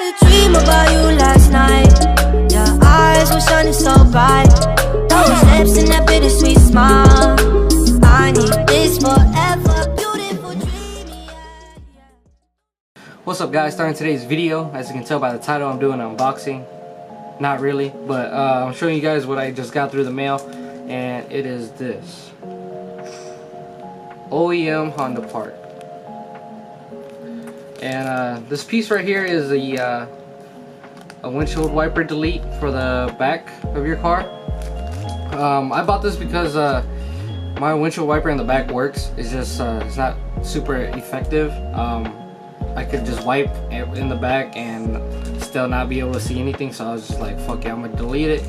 had a dream about you last night. Your eyes were shining so bright. Those lips and that bittersweet smile. I need this forever. Beautiful dream. What's up, guys? Starting today's video. As you can tell by the title, I'm doing an unboxing. Not really, but I'm showing you guys what I just got through the mail, and it is this OEM Honda part. And this piece right here is a windshield wiper delete for the back of your car. I bought this because my windshield wiper in the back works. It's just it's not super effective. I could just wipe in the back and still not be able to see anything, so I was just like, fuck it, I'm gonna delete it,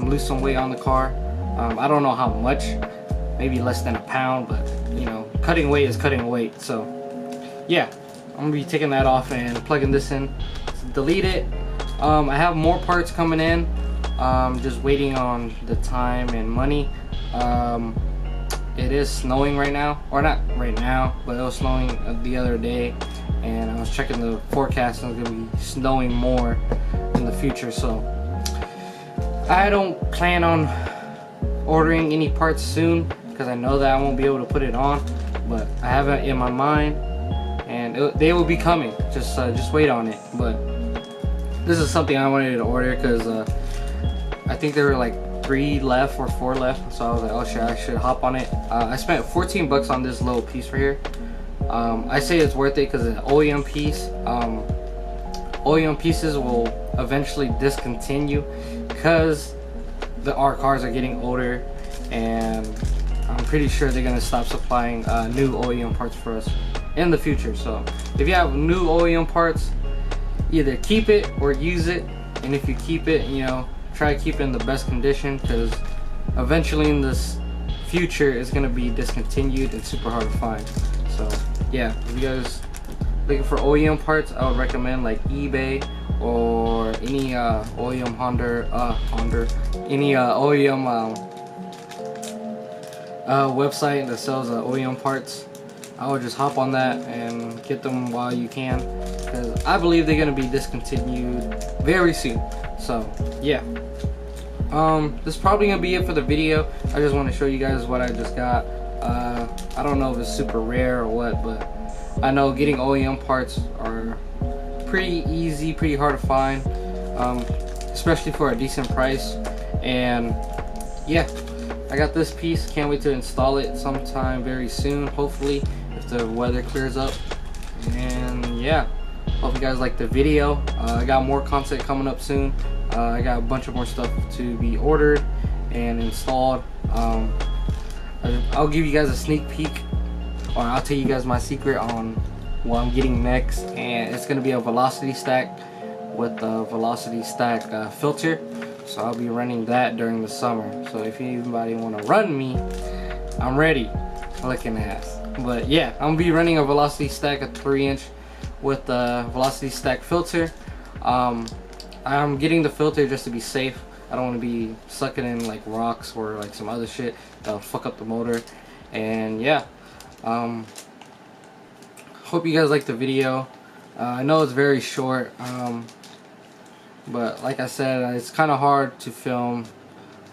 lose some weight on the car. I don't know how much, maybe less than a pound, but you know, cutting weight is cutting weight. So yeah, I'm gonna be taking that off and plugging this in to delete it. I have more parts coming in, just waiting on the time and money. It is snowing right now, or not right now, but it was snowing the other day, and I was checking the forecast and it's gonna be snowing more in the future. So I don't plan on ordering any parts soon because I know that I won't be able to put it on, but I have it in my mind, and they will be coming. Just wait on it. But this is something I wanted to order because I think there were like 3 left or 4 left, so I was like, oh shit, I should hop on it. I spent 14 bucks on this little piece right here. I say it's worth it because it's an OEM piece. OEM pieces will eventually discontinue because our cars are getting older, and I'm pretty sure they're gonna stop supplying new OEM parts for us in the future. So if you have new OEM parts, either keep it or use it, and if you keep it, you know, try to keep it in the best condition, because eventually in this future it's gonna be discontinued and super hard to find. So yeah, if you guys looking for OEM parts, I would recommend like eBay or any OEM any OEM website that sells OEM parts. I would just hop on that and get them while you can, because I believe they're gonna be discontinued very soon. So yeah, this is probably gonna be it for the video. I just want to show you guys what I just got. I don't know if it's super rare or what, but I know getting OEM parts are pretty easy, pretty hard to find, especially for a decent price. And yeah, I got this piece. Can't wait to install it sometime very soon, hopefully, if the weather clears up. And yeah, hope you guys like the video. I got more content coming up soon. I got a bunch of more stuff to be ordered and installed. I'll give you guys a sneak peek, or I'll tell you guys my secret on what I'm getting next, and it's gonna be a velocity stack with a velocity stack filter. So I'll be running that during the summer. So if anybody want to run me, I'm ready. Looking ass. But yeah, I'm gonna be running a velocity stack, a 3-inch with the velocity stack filter. I'm getting the filter just to be safe. I don't want to be sucking in like rocks or like some other shit that'll fuck up the motor. And yeah, hope you guys like the video. I know it's very short, but like I said, it's kind of hard to film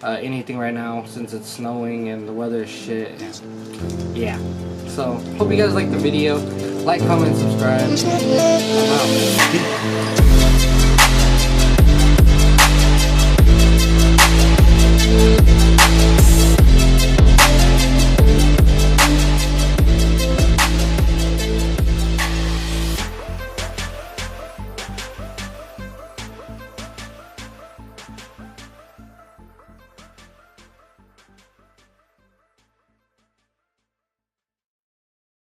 anything right now since it's snowing and the weather is shit. And yeah, so hope you guys like the video. Like, comment, subscribe. I'm out.